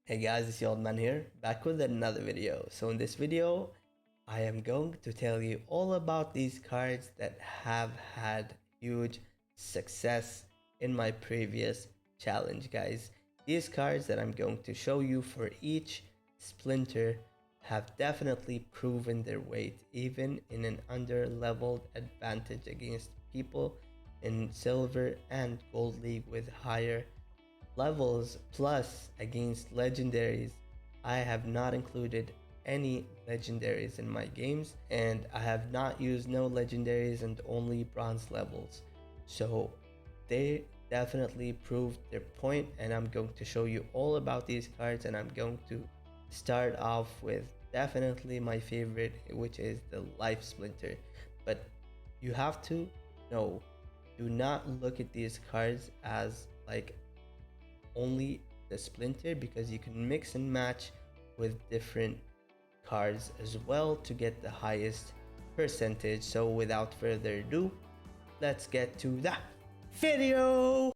Hey guys, it's your old man here, back with another video. So in this video, I am going to tell you all about these cards that have had huge success in my previous challenge, guys. These cards that I'm going to show you for each splinter have definitely proven their weight, even in an under-leveled advantage against people in silver and gold league with higher levels, plus against legendaries. I have not included any legendaries in my games, and I have not used no legendaries and only bronze levels. So they definitely proved their point, and I'm going to show you all about these cards. And I'm going to start off with definitely my favorite, which is the life splinter. But you have to know, do not look at these cards as like only the splinter, because you can mix and match with different cards as well to get the highest percentage. So without further ado, let's get to the video.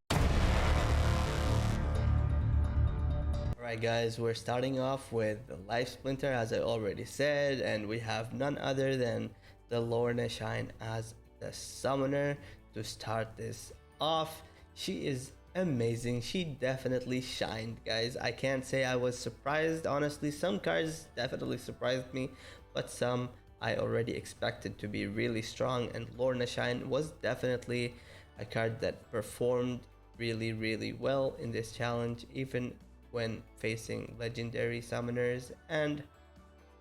Alright guys, we're starting off with the life splinter, as I already said, and we have none other than the Lorna Shine as the summoner to start this off. She is amazing. She definitely shined, guys. I can't say I was surprised, honestly. Some cards definitely surprised me, but some I already expected to be really strong, and Lorna Shine was definitely a card that performed really well in this challenge, even when facing legendary summoners and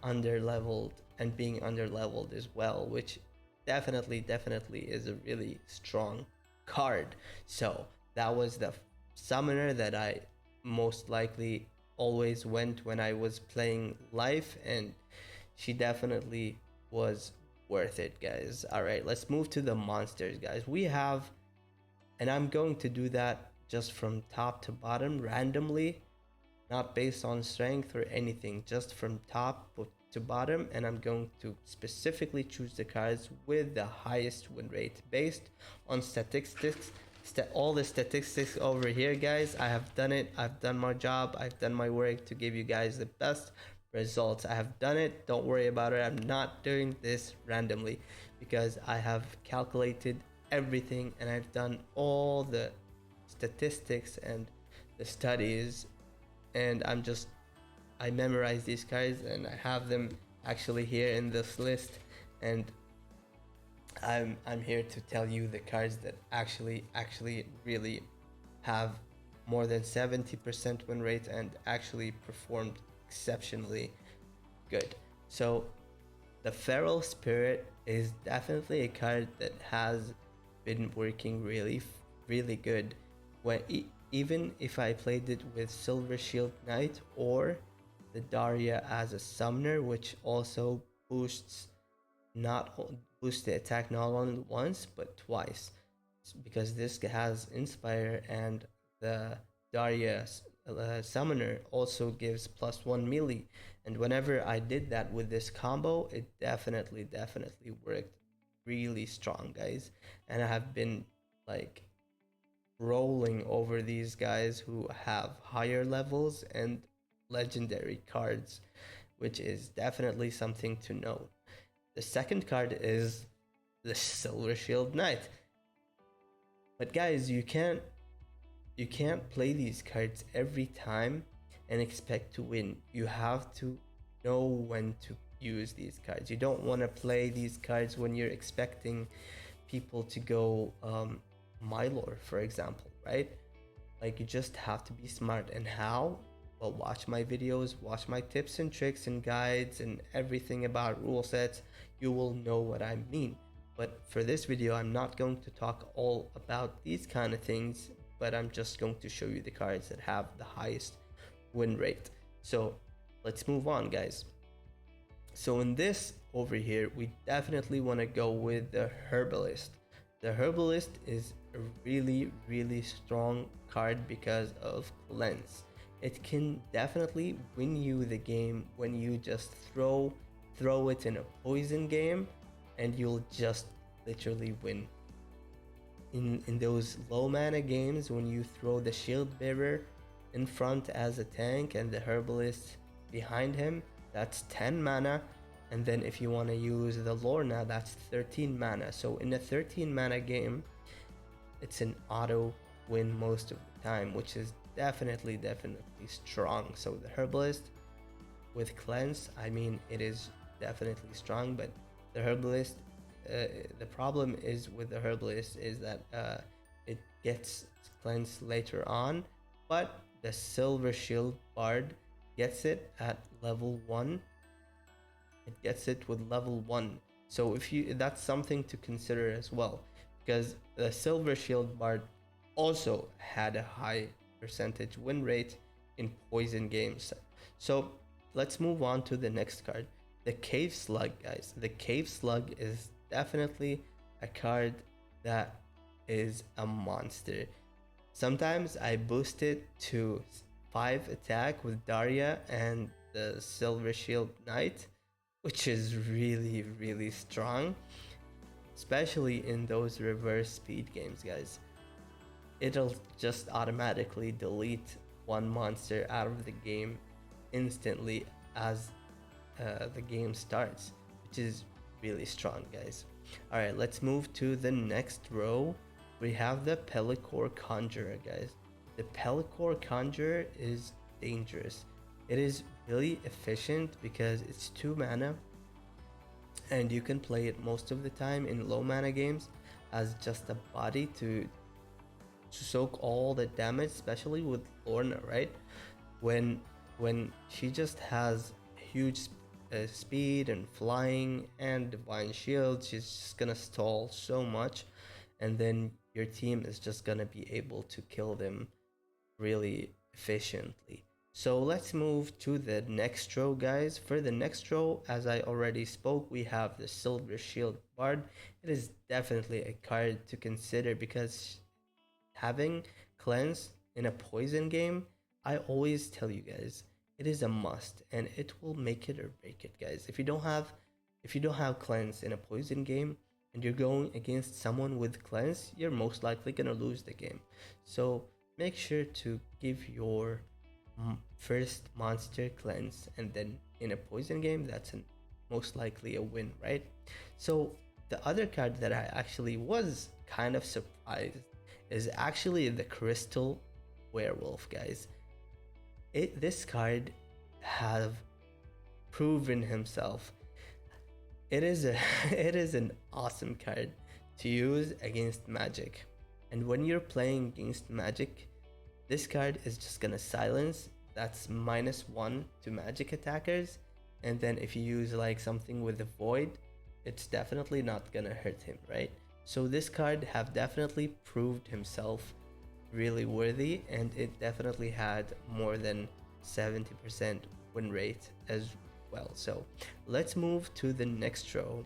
underleveled, and being underleveled as well, which definitely is a really strong card. So that was the summoner that I most likely always went when I was playing life, and she definitely was worth it, guys. All right, let's move to the monsters, guys. We have, and I'm going to do that just from top to bottom randomly, not based on strength or anything, just from top to bottom. And I'm going to specifically choose the cards with the highest win rate based on statistics. All the statistics over here, guys. I have done it. I've done my job. I've done my work to give you guys the best results. I have done it. Don't worry about it. I'm not doing this randomly, because I have calculated everything and I've done all the statistics and the studies, and I memorize these cards and I have them actually here in this list, and I'm here to tell you the cards that actually really have more than 70% win rate and actually performed exceptionally good. So the Feral Spirit is definitely a card that has been working really good. Even if I played it with Silver Shield Knight or the Daria as a summoner, which also boosts the attack not only once but twice, because this has Inspire, and the Daria summoner also gives +1 melee. And whenever I did that with this combo, it definitely worked really strong, guys. And I have been like rolling over these guys who have higher levels and legendary cards, which is definitely something to note. The second card is the Silver Shield Knight. But guys, you can't play these cards every time and expect to win. You have to know when to use these cards. You don't want to play these cards when you're expecting people to go Mylor, for example, right? Like, you just have to be smart. And how? Well, watch my videos, watch my tips and tricks and guides and everything about rule sets. You will know what I mean. But for this video, I'm not going to talk all about these kind of things, but I'm just going to show you the cards that have the highest win rate. So let's move on, guys. So in this over here, we definitely want to go with the Herbalist. The Herbalist is a really strong card because of Cleanse. It can definitely win you the game when you just throw it in a poison game, and you'll just literally win. In those low mana games, when you throw the Shield Bearer in front as a tank and the Herbalist behind him, that's 10 mana. And then if you want to use the Lorna, that's 13 mana. So in a 13 mana game, it's an auto win most of the time, which is definitely strong. So the Herbalist with Cleanse, I mean, it is definitely strong, but the Herbalist, the problem is with the Herbalist is that it gets Cleanse later on, but the Silver Shield Bard gets it at level 1. It gets it with level 1. So if you, that's something to consider as well, because the Silver Shield Bard also had a high percentage win rate in poison games. So let's move on to the next card, the Cave Slug, guys. The Cave Slug is definitely a card that is a monster. Sometimes I boost it to 5 attack with Daria and the Silver Shield Knight, which is really strong, especially in those reverse speed games, guys. It'll just automatically delete one monster out of the game instantly as the game starts, which is really strong, guys. All right, let's move to the next row. We have the Pelicore Conjurer, guys. The Pelicore Conjurer is dangerous. It is really efficient because it's 2 mana and you can play it most of the time in low mana games as just a body to soak all the damage, especially with Lorna, right? When she just has huge speed and flying and divine shield, she's just gonna stall so much, and then your team is just gonna be able to kill them really efficiently. So let's move to the next row, guys. For the next row, as I already spoke, we have the Silver Shield Bard. It is definitely a card to consider because having Cleanse in a poison game, I always tell you guys, it is a must and it will make it or break it, guys. If you don't have Cleanse in a poison game and you're going against someone with Cleanse, you're most likely gonna lose the game. So make sure to give your first monster Cleanse, and then in a poison game, that's most likely a win, right? So the other card that I actually was kind of surprised is actually the Crystal Werewolf, guys. This card have proven himself. It is a it is an awesome card to use against magic, and when you're playing against magic, this card is just gonna silence. That's -1 to magic attackers, and then if you use like something with the void, it's definitely not gonna hurt him, right? So this card have definitely proved himself really worthy, and it definitely had more than 70% win rate as well. So let's move to the next row.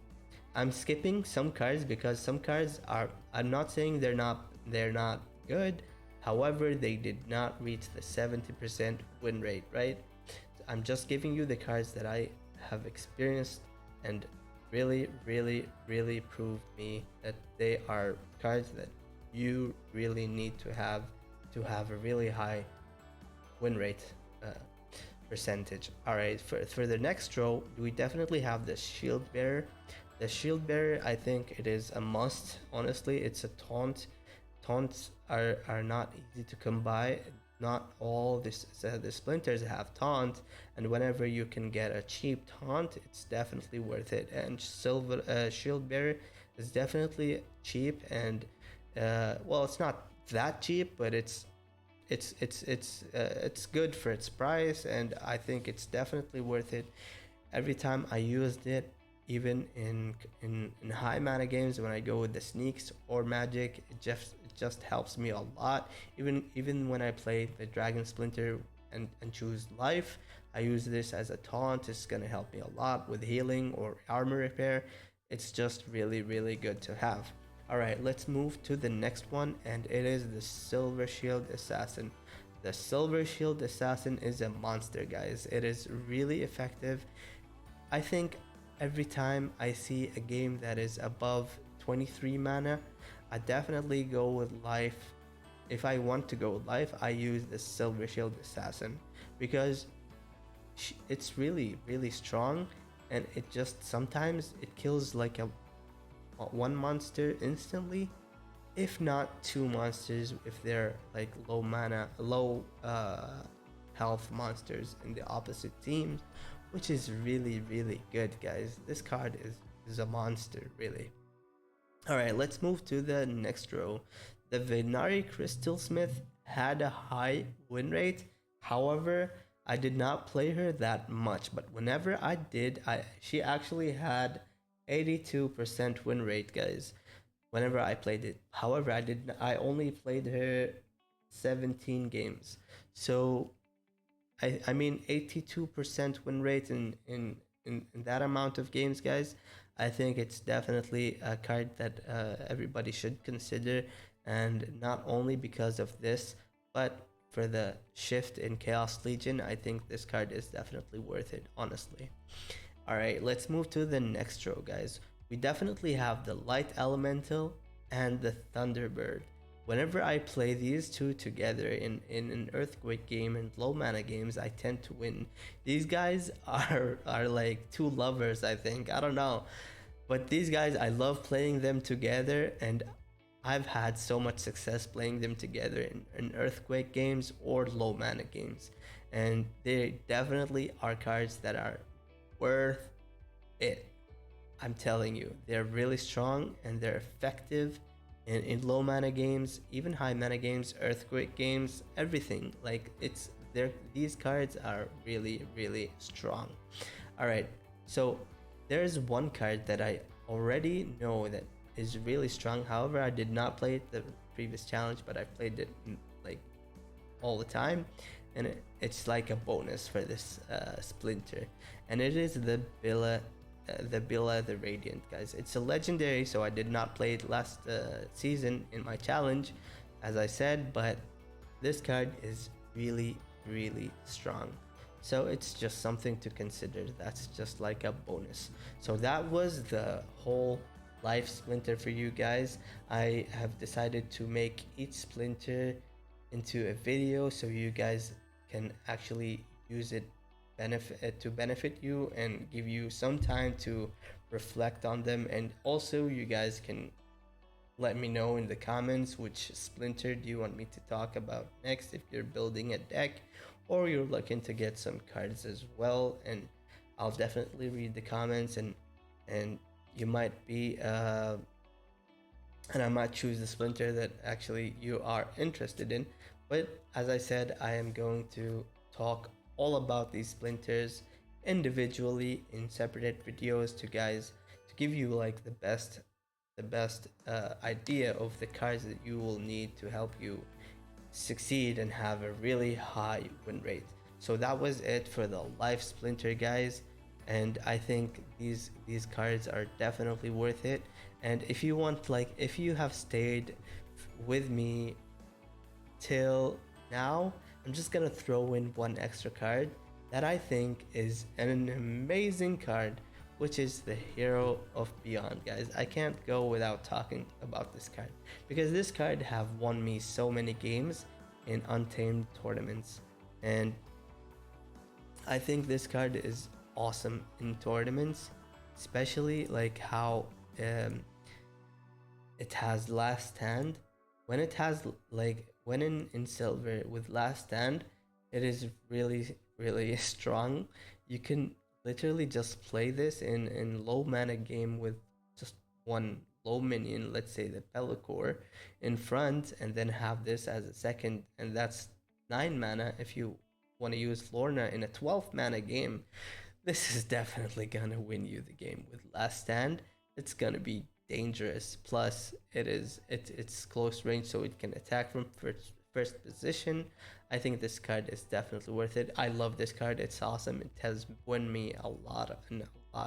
I'm skipping some cards because some cards are, I'm not saying they're not good, however they did not reach the 70% win rate, right? I'm just giving you the cards that I have experienced and really proved me that they are cards that you really need to have a really high win rate percentage. All right, for the next row, we definitely have the Shield Bearer. The Shield Bearer, I think it is a must. Honestly, it's a taunt. Taunts are not easy to come by. Not all the splinters have taunt, and whenever you can get a cheap taunt, it's definitely worth it. And Shield Bearer is definitely cheap, and well, it's not that cheap, but it's good for its price, and I think it's definitely worth it. Every time I used it, even in high mana games, when I go with the sneaks or magic, it just helps me a lot. Even when I play the Dragon Splinter and choose life, I use this as a taunt. It's gonna help me a lot with healing or armor repair. It's just really good to have. All right, let's move to the next one, and it is the Silver Shield Assassin. The Silver Shield Assassin is a monster, guys. It is really effective. I think every time I see a game that is above 23 mana, I definitely go with life if I want to go life, I use the Silver Shield Assassin because it's really strong, and it just sometimes it kills like a one monster instantly, if not two monsters if they're like low mana, low health monsters in the opposite teams, which is really good, guys. This card is a monster, really. All right, let's move to the next row. The Venare Crystal Smith had a high win rate. However, I did not play her that much, but whenever I did, she actually had 82% win rate, guys. Whenever I played it. However, I only played her 17 games. So I mean 82% win rate in that amount of games, guys. I think it's definitely a card that everybody should consider, and not only because of this, but for the shift in Chaos Legion, I think this card is definitely worth it, honestly. All right, let's move to the next row, guys. We definitely have the Light Elemental and the Thunderbird. Whenever I play these two together in an Earthquake game and low mana games, I tend to win. These guys are like two lovers, I think. I don't know. But these guys, I love playing them together, and I've had so much success playing them together in Earthquake games or low mana games. And they definitely are cards that are worth it. I'm telling you, they're really strong and they're effective in low mana games, even high mana games, Earthquake games, everything. Like these cards are really strong. All right, so there's one card that I already know that is really strong. However, I did not play it the previous challenge, but I played it like all the time, and it's like a bonus for this Splinter, and it is the Billa the Radiant, guys. It's a legendary, so I did not play it last season in my challenge, as I said, but this card is really strong, so it's just something to consider. That's just like a bonus. So that was the whole life Splinter for you guys. I have decided to make each Splinter into a video so you guys can actually use it to benefit you and give you some time to reflect on them. And also you guys can let me know in the comments which Splinter do you want me to talk about next, if you're building a deck or you're looking to get some cards as well. And I'll definitely read the comments, and you might be and I might choose the Splinter that actually you are interested in. But as I said, I am going to talk all about these Splinters individually in separate videos to guys, to give you like the best idea of the cards that you will need to help you succeed and have a really high win rate. So that was it for the life Splinter, guys, and I think these cards are definitely worth it. And if you want, like, if you have stayed with me till now, I'm just gonna throw in one extra card that I think is an amazing card, which is the Hero of Beyond, guys. I can't go without talking about this card because this card have won me so many games in Untamed tournaments, and I think this card is awesome in tournaments, especially like how it has last stand. When it has like when in silver with last stand, it is really strong. You can literally just play this in low mana game with just one low minion, let's say the Pelicore, in front, and then have this as a second, and that's 9 mana. If you want to use Lorna in a 12 mana game, this is definitely gonna win you the game with last stand. It's gonna be dangerous, plus it's close range, so it can attack from first position. I think this card is definitely worth it. I love this card, it's awesome. It has won me in a lot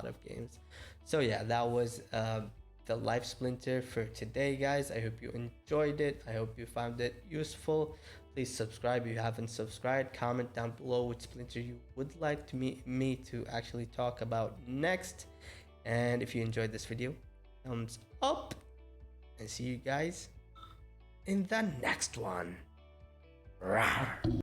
of games. So yeah, that was the life Splinter for today, guys. I hope you enjoyed it. I hope you found it useful. Please subscribe if you haven't subscribed. Comment down below which Splinter you would like to me to actually talk about next. And if you enjoyed this video, thumbs up, and see you guys in the next one. Rawr.